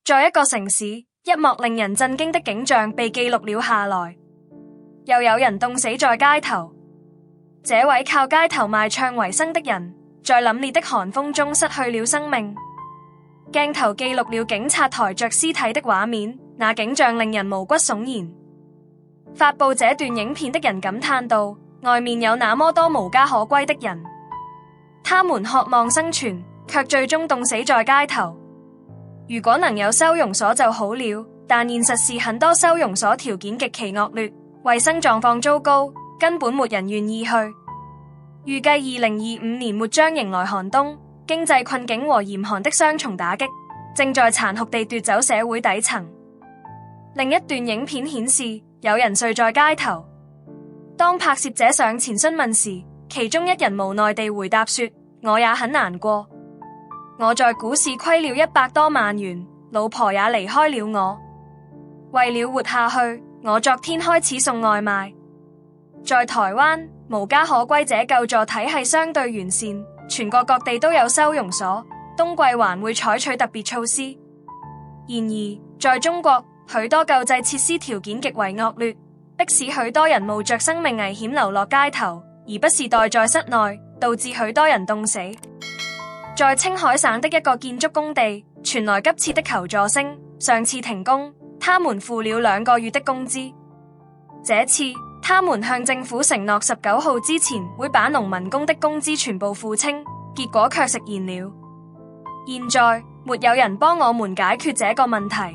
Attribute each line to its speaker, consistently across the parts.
Speaker 1: 在一個城市，一幕令人震驚的景象被記錄了下來，又有人凍死在街頭。這位靠街頭賣唱為生的人，在凜冽的寒風中失去了生命。鏡頭記錄了警察抬着屍體的畫面，那景象令人毛骨悚然。發佈這段影片的人感嘆道：外面有那麼多無家可歸的人，他們渴望生存，卻最終凍死在街頭。如果能有收容所就好了，但現實是很多收容所條件極其惡劣，衛生狀況糟糕，根本沒人願意去。預計2025年末將迎來寒冬，經濟困境和嚴寒的雙重打擊，正在殘酷地奪走社會底層。另一段影片顯示，有人睡在街頭。當拍攝者上前詢問時，其中一人無奈地回答說：我也很難過。我在股市虧了100多萬元，老婆也離開了我。為了活下去，我昨天開始送外賣。在台灣，無家可歸者救助體系相對完善，全國各地都有收容所，冬季還會採取特別措施。然而，在中國，許多救濟設施條件極為惡劣，迫使許多人冒着生命危險流落街頭，而不是待在室內，導致許多人凍死。在青海省的一個建築工地，傳來急切的求助聲，上次停工，他們付了2個月的工資。這次，他們向政府承諾19號之前會把農民工的工資全部付清，結果卻食言了。現在，沒有人幫我們解決這個問題。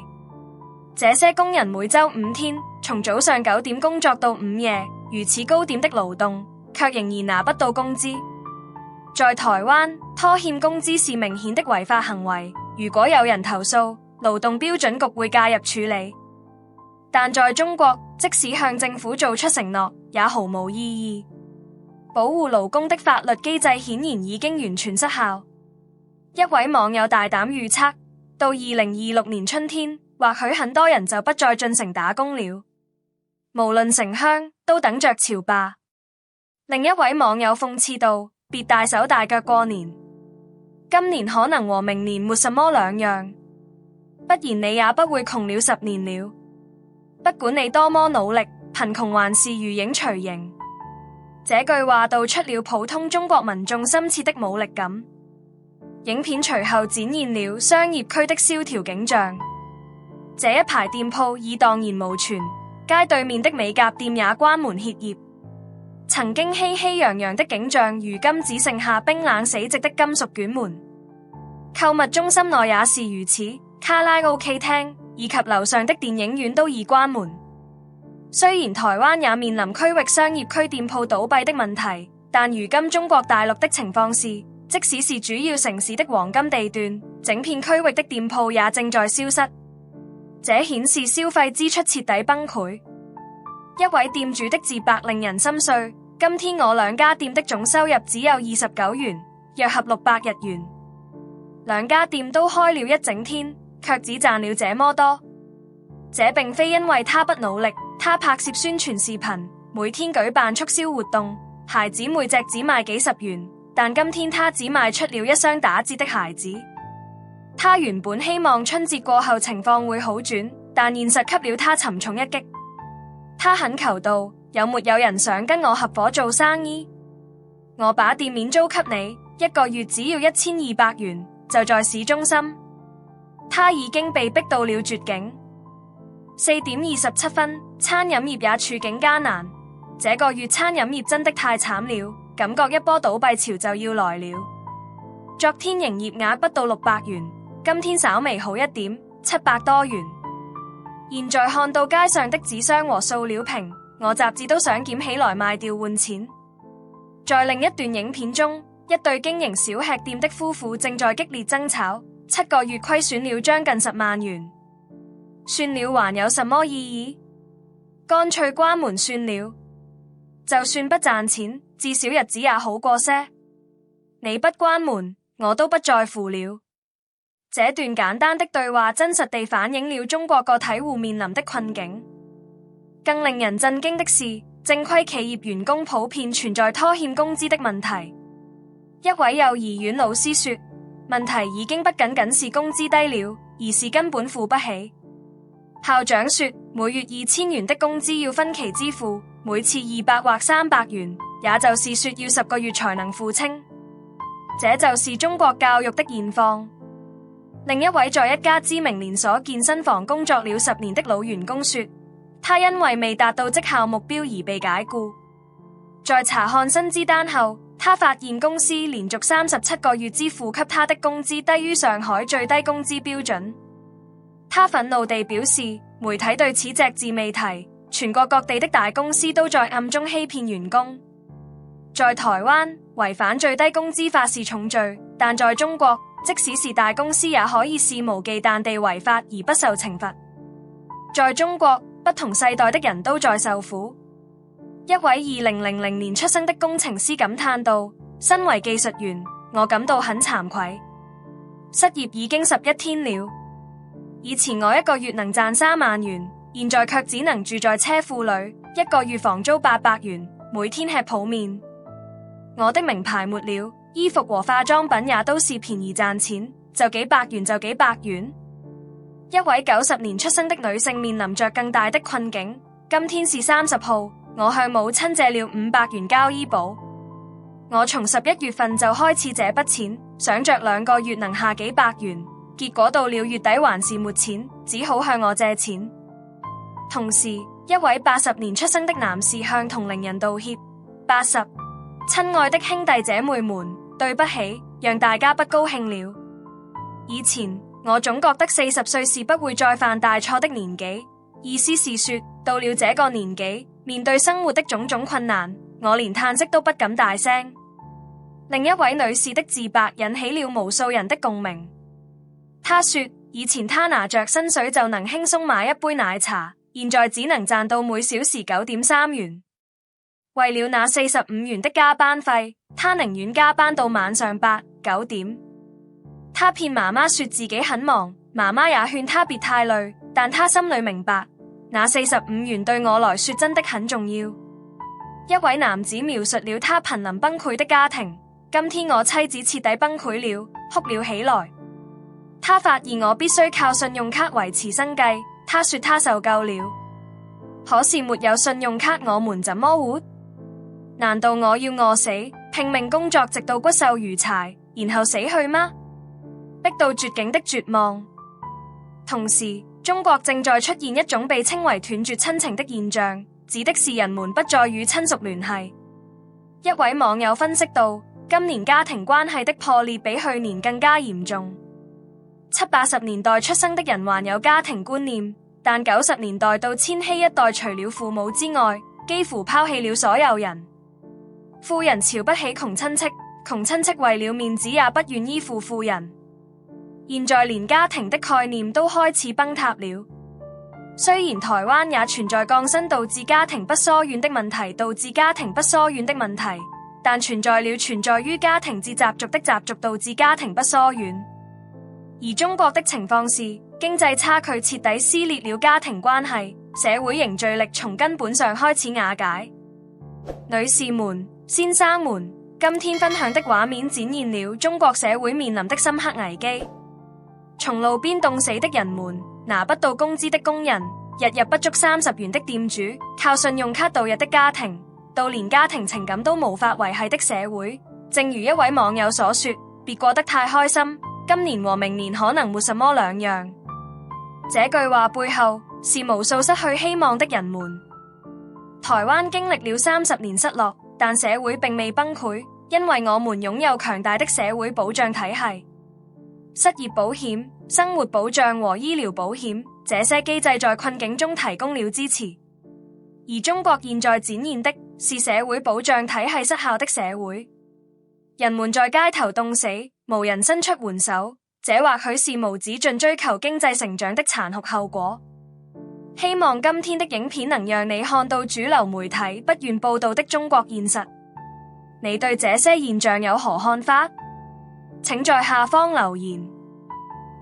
Speaker 1: 這些工人每週5天，從早上9點工作到午夜，如此高點的勞動，卻仍然拿不到工資。在台灣，拖欠工資是明顯的違法行為，如果有人投訴，勞動標準局會介入處理。但在中國，即使向政府做出承諾，也毫無意義。保護勞工的法律機制顯然已經完全失效。一位網友大膽預測，到2026年春天，或許很多人就不再進城打工了。無論城鄉，都等着潮罷。另一位網友諷刺道：別大手大腳過年，今年可能和明年沒什麼兩樣，不然你也不會窮了10年了。不管你多麼努力，貧窮還是如影隨形。這句話道出了普通中國民眾深切的無力感。影片隨後展現了商業區的蕭條景象，這一排店鋪已蕩然無存，街對面的美甲店也關門歇業。曾經熙熙攘攘的景象，如今只剩下冰冷死寂的金屬捲門。購物中心內也是如此，卡拉 OK 廳以及樓上的電影院都已關門。雖然台灣也面臨區域商業區店鋪倒閉的問題，但如今中國大陸的情況是，即使是主要城市的黃金地段，整片區域的店鋪也正在消失。這顯示消費支出徹底崩潰。一位店主的自白令人心碎。今天我2家店的總收入只有29元，約合600日元。2家店都開了一整天，卻只賺了這麼多。這並非因為他不努力，他拍攝宣傳視頻，每天舉辦促銷活動，鞋子每隻只賣幾十元，但今天他只賣出了一雙打折的鞋子。他原本希望春節過後情況會好轉，但現實給了他沉重一擊。他懇求道：有沒有人想跟我合夥做生意？我把店面租給你，1個月只要1200元，就在市中心。他已經被逼到了絕境。4點27分，餐飲業也處境艱難。這個月餐飲業真的太慘了，感覺一波倒閉潮就要來了。昨天營業額不到600元，今天稍微好一點，700多元。現在看到街上的紙箱和塑料瓶，我雜誌都想撿起來賣掉換錢。在另一段影片中，一對經營小吃店的夫婦正在激烈爭吵，7個月虧損了將近10萬元。算了，還有什麼意義？乾脆關門算了。就算不賺錢，至少日子也好過些。你不關門，我都不在乎了。這段簡單的對話真實地反映了中國個體戶面臨的困境。更令人震驚的是，正規企業員工普遍存在拖欠工資的問題。一位幼兒園老師說，問題已經不僅僅是工資低了，而是根本付不起。校長說，每月2000元的工資要分期支付，每次200或300元，也就是說要10個月才能付清。這就是中國教育的現況。另一位在一家知名連鎖健身房工作了10年的老員工說，他因為未達到績效目標而被解僱。在查看薪資單後，他發現公司連續37個月支付給他的工資低於上海最低工資標準。他憤怒地表示，媒體對此隻字未提，全國各地的大公司都在暗中欺騙員工。在台灣，違反最低工資法是重罪，但在中國，即使是大公司也可以肆無忌憚地違法而不受懲罰。在中國，不同世代的人都在受苦。一位2000年出生的工程師感嘆道，身為技術員，我感到很慚愧。失業已經11天了。以前我一個月能賺3萬元，現在卻只能住在車庫裏，一個月房租800元，每天吃泡麵。我的名牌沒了，衣服和化妝品也都是便宜賺錢，就幾百元就幾百元。一位90年出生的女性面臨着更大的困境。今天是30號，我向母親借了500元交醫保。我從11月份就開始這筆錢，想着2個月能下幾百元，結果到了月底還是沒錢，只好向我借錢。同時，一位80年出生的男士向同齡人道歉：80，親愛的兄弟姐妹們，對不起，讓大家不高興了。以前我總覺得40歲是不會再犯大錯的年紀，意思是說，到了這個年紀，面對生活的種種困難，我連嘆息都不敢大聲。另一位女士的自白引起了無數人的共鳴。她說，以前她拿着薪水就能輕鬆買一杯奶茶，現在只能賺到每小時9.3元。為了那45元的加班費，她寧願加班到晚上8、9點。她騙媽媽說自己很忙，媽媽也勸她別太累，但她心裏明白，那45元對我來說真的很重要。一位男子描述了他瀕臨崩潰的家庭。今天我妻子徹底崩潰了，哭了起來。他發現我必須靠信用卡維持生計，他說他受夠了。可是沒有信用卡，我們怎麼活？難道我要餓死，拼命工作直到骨瘦如柴，然後死去嗎？逼到絕境的絕望。同時，中國正在出現一種被稱為斷絕親情的現象，指的是人們不再與親屬聯繫。一位網友分析到，今年家庭關係的破裂比去年更加嚴重。70、80年代出生的人還有家庭觀念，但90年代到千禧一代除了父母之外，幾乎拋棄了所有人。富人瞧不起窮親戚，窮親戚為了面子也不願依附富人。現在連家庭的概念都開始崩塌了。雖然台灣也存在降薪導致家庭不疏遠的問題，但存在於家庭至習俗的習俗導致家庭不疏遠。而中國的情況是，經濟差距徹底撕裂了家庭關係，社會凝聚力從根本上開始瓦解。女士們、先生們，今天分享的畫面展現了中國社會面臨的深刻危機。從路邊凍死的人們，拿不到工資的工人，日日不足30元的店主，靠信用卡度日的家庭，到連家庭情感都無法維繫的社會。正如一位網友所說，別過得太開心，今年和明年可能沒什麼兩樣。這句話背後是無數失去希望的人們。台灣經歷了30年失落，但社會並未崩潰，因為我們擁有強大的社會保障體系。失業保險、生活保障和醫療保險，這些機制在困境中提供了支持。而中國現在展現的是社會保障體系失效的社會，人們在街頭凍死，無人伸出援手，這或許是無止盡追求經濟成長的殘酷後果。希望今天的影片能讓你看到主流媒體不願報道的中國現實。你對這些現象有何看法？請在下方留言，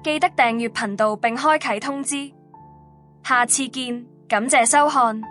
Speaker 1: 記得訂閱頻道並開啟通知。下次見，感謝收看。